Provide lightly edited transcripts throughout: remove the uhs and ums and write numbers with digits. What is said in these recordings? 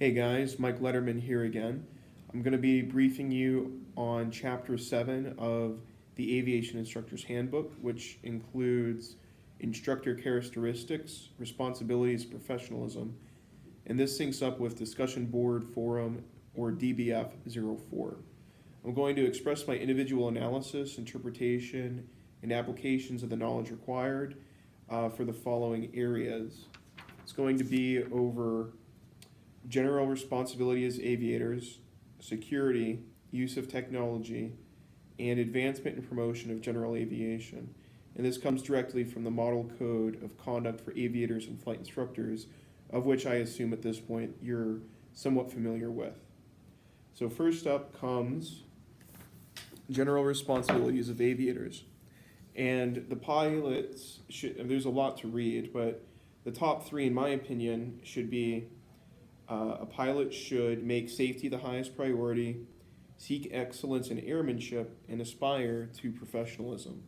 Hey guys, Mike Letterman here again. I'm going to be briefing you on Chapter 7 of the Aviation Instructor's Handbook, which includes instructor characteristics, responsibilities, professionalism, and this syncs up with Discussion Board Forum or DBF 04. I'm going to express my individual analysis, interpretation, and applications of the knowledge required for the following areas. It's going to be over general responsibility as aviators, security, use of technology, and advancement and promotion of general aviation. And this comes directly from the Model Code of Conduct for Aviators and Flight Instructors, of which I assume at this point you're somewhat familiar with. So first up comes general responsibilities of aviators. And the pilots there's a lot to read, but the top three, in my opinion, should be a pilot should make safety the highest priority, seek excellence in airmanship, and aspire to professionalism.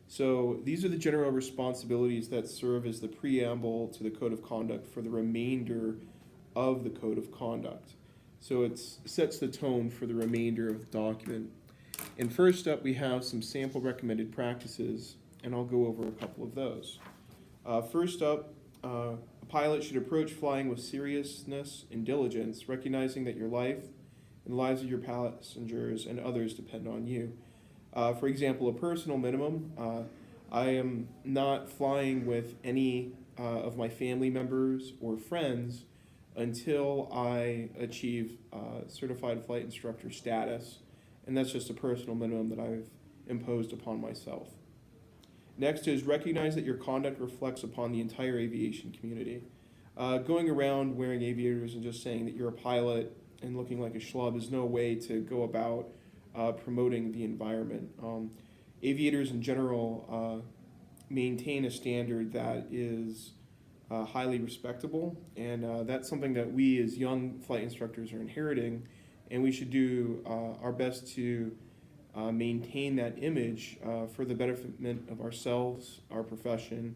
So these are the general responsibilities that serve as the preamble to the Code of Conduct for the remainder of the Code of Conduct. So it sets the tone for the remainder of the document. And first up, we have some sample recommended practices, and I'll go over a couple of those. First up, a pilot should approach flying with seriousness and diligence, recognizing that your life and the lives of your passengers and others depend on you. For example, a personal minimum, I am not flying with any of my family members or friends until I achieve certified flight instructor status, and that's just a personal minimum that I've imposed upon myself. Next is recognize that your conduct reflects upon the entire aviation community. Going around wearing aviators and just saying that you're a pilot and looking like a schlub is no way to go about promoting the environment. Aviators in general maintain a standard that is highly respectable, and that's something that we as young flight instructors are inheriting, and we should do our best to maintain that image for the betterment of ourselves, our profession,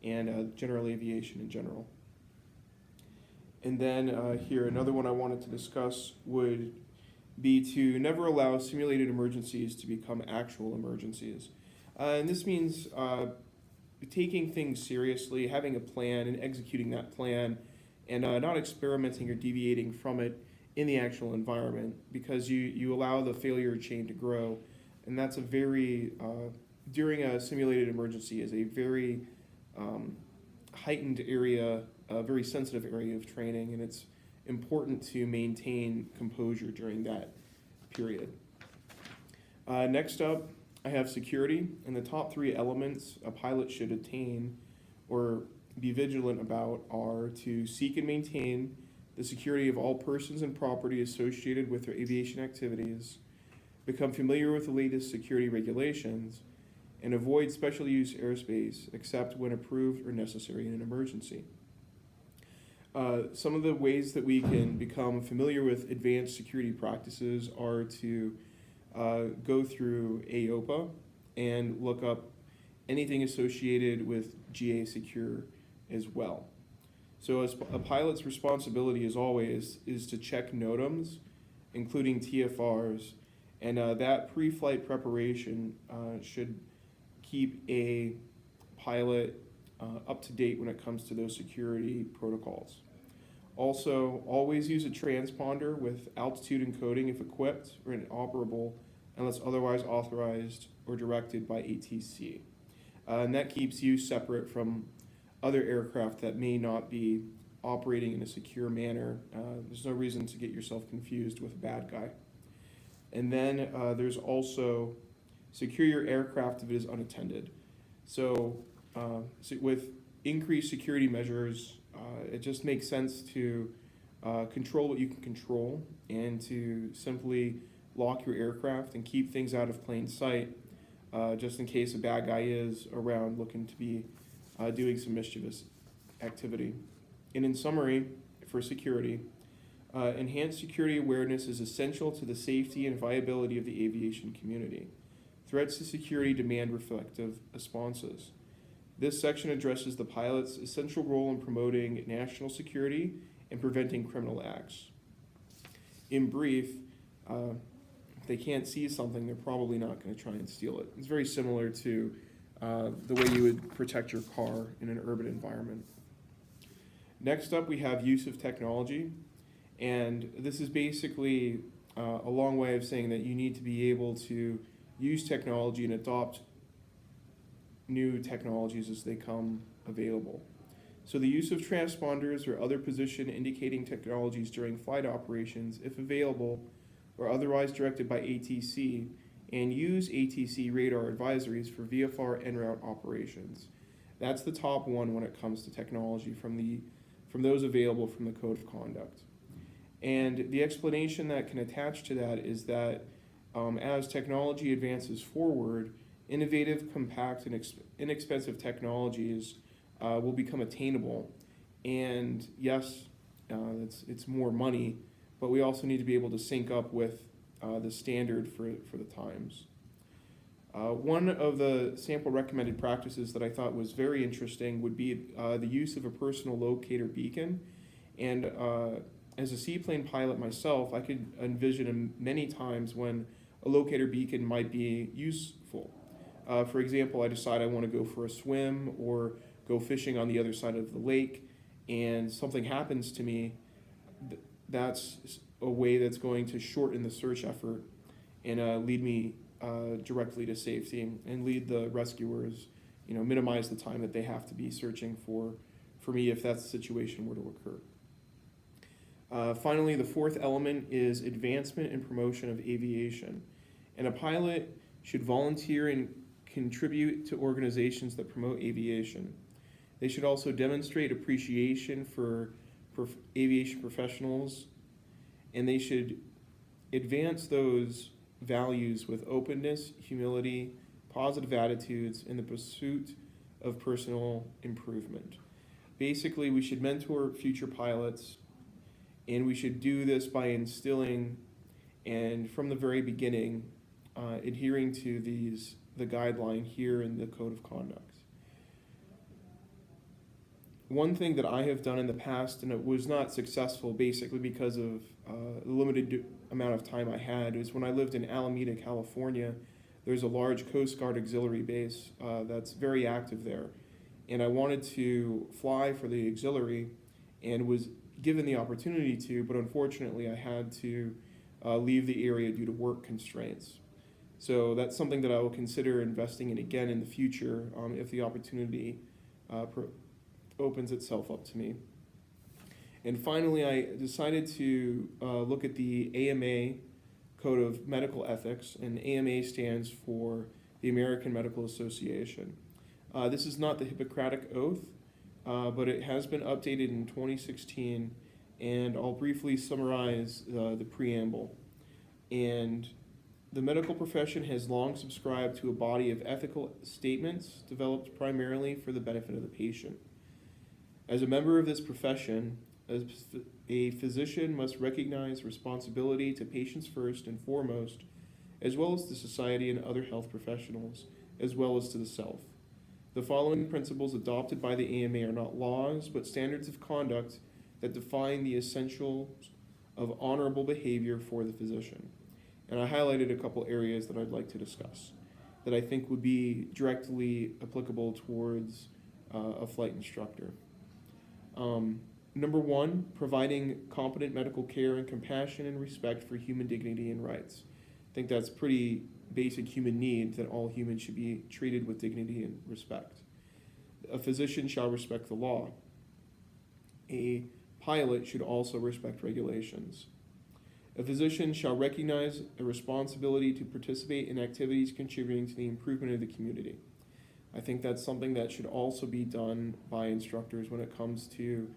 and general aviation in general. And then here, another one I wanted to discuss would be to never allow simulated emergencies to become actual emergencies. And this means taking things seriously, having a plan and executing that plan, and not experimenting or deviating from it in the actual environment, because you allow the failure chain to grow. And that's a very, during a simulated emergency, is a very heightened area, a very sensitive area of training, and it's important to maintain composure during that period. Next up, I have security, and the top three elements a pilot should attain or be vigilant about are to seek and maintain the security of all persons and property associated with their aviation activities, become familiar with the latest security regulations, and avoid special use airspace except when approved or necessary in an emergency. Some of the ways that we can become familiar with advanced security practices are to go through AOPA and look up anything associated with GA Secure as well. So as a pilot's responsibility, as always, is to check NOTAMs, including TFRs, and that pre-flight preparation should keep a pilot up to date when it comes to those security protocols. Also, always use a transponder with altitude encoding if equipped or inoperable unless otherwise authorized or directed by ATC. And that keeps you separate from other aircraft that may not be operating in a secure manner. There's no reason to get yourself confused with a bad guy. And then there's also secure your aircraft if it is unattended. So with increased security measures, it just makes sense to control what you can control and to simply lock your aircraft and keep things out of plain sight just in case a bad guy is around looking to be doing some mischievous activity. And in summary, for security, enhanced security awareness is essential to the safety and viability of the aviation community. Threats to security demand reflective responses. This section addresses the pilot's essential role in promoting national security and preventing criminal acts. In brief, if they can't see something, they're probably not going to try and steal it. It's very similar to the way you would protect your car in an urban environment. Next up, we have use of technology, and this is basically a long way of saying that you need to be able to use technology and adopt new technologies as they come available. So the use of transponders or other position indicating technologies during flight operations, if available or otherwise directed by ATC, and use ATC radar advisories for VFR en route operations. That's the top one when it comes to technology from those available from the Code of Conduct. And the explanation that can attach to that is that as technology advances forward, innovative, compact, and inexpensive technologies will become attainable. And yes, it's more money, but we also need to be able to sync up with the standard for the times. One of the sample recommended practices that I thought was very interesting would be the use of a personal locator beacon. And as a seaplane pilot myself, I could envision many times when a locator beacon might be useful. For example, I decide I want to go for a swim or go fishing on the other side of the lake, and something happens to me. That's a way that's going to shorten the search effort and lead me directly to safety and lead the rescuers, minimize the time that they have to be searching for me if that situation were to occur. Finally, the fourth element is advancement and promotion of aviation. And a pilot should volunteer and contribute to organizations that promote aviation. They should also demonstrate appreciation for aviation professionals, and they should advance those values with openness, humility, positive attitudes, and the pursuit of personal improvement. Basically, we should mentor future pilots, and we should do this by instilling, and from the very beginning, adhering to the guideline here in the Code of Conduct. One thing that I have done in the past, and it was not successful basically because of the limited amount of time I had, is when I lived in Alameda, California, there's a large Coast Guard auxiliary base that's very active there. And I wanted to fly for the auxiliary and was given the opportunity to, but unfortunately I had to leave the area due to work constraints. So that's something that I will consider investing in again in the future if the opportunity opens itself up to me. And finally, I decided to look at the AMA Code of Medical Ethics, and AMA stands for the American Medical Association. This is not the Hippocratic Oath, but it has been updated in 2016, and I'll briefly summarize the preamble. And the medical profession has long subscribed to a body of ethical statements developed primarily for the benefit of the patient. As a member of this profession, a physician must recognize responsibility to patients first and foremost, as well as to society and other health professionals, as well as to the self. The following principles adopted by the AMA are not laws, but standards of conduct that define the essentials of honorable behavior for the physician. And I highlighted a couple areas that I'd like to discuss that I think would be directly applicable towards a flight instructor. Number one, providing competent medical care and compassion and respect for human dignity and rights. I think that's pretty basic human need, that all humans should be treated with dignity and respect. A physician shall respect the law. A pilot should also respect regulations. A physician shall recognize a responsibility to participate in activities contributing to the improvement of the community. I think that's something that should also be done by instructors when it comes to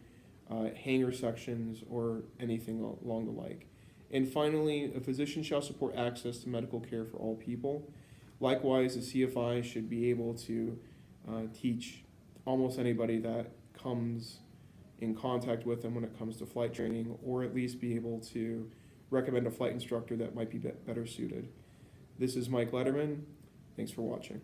hangar sections or anything along the like. And finally, a physician shall support access to medical care for all people. Likewise, a CFI should be able to teach almost anybody that comes in contact with them when it comes to flight training, or at least be able to recommend a flight instructor that might be better suited. This is Mike Letterman. Thanks for watching.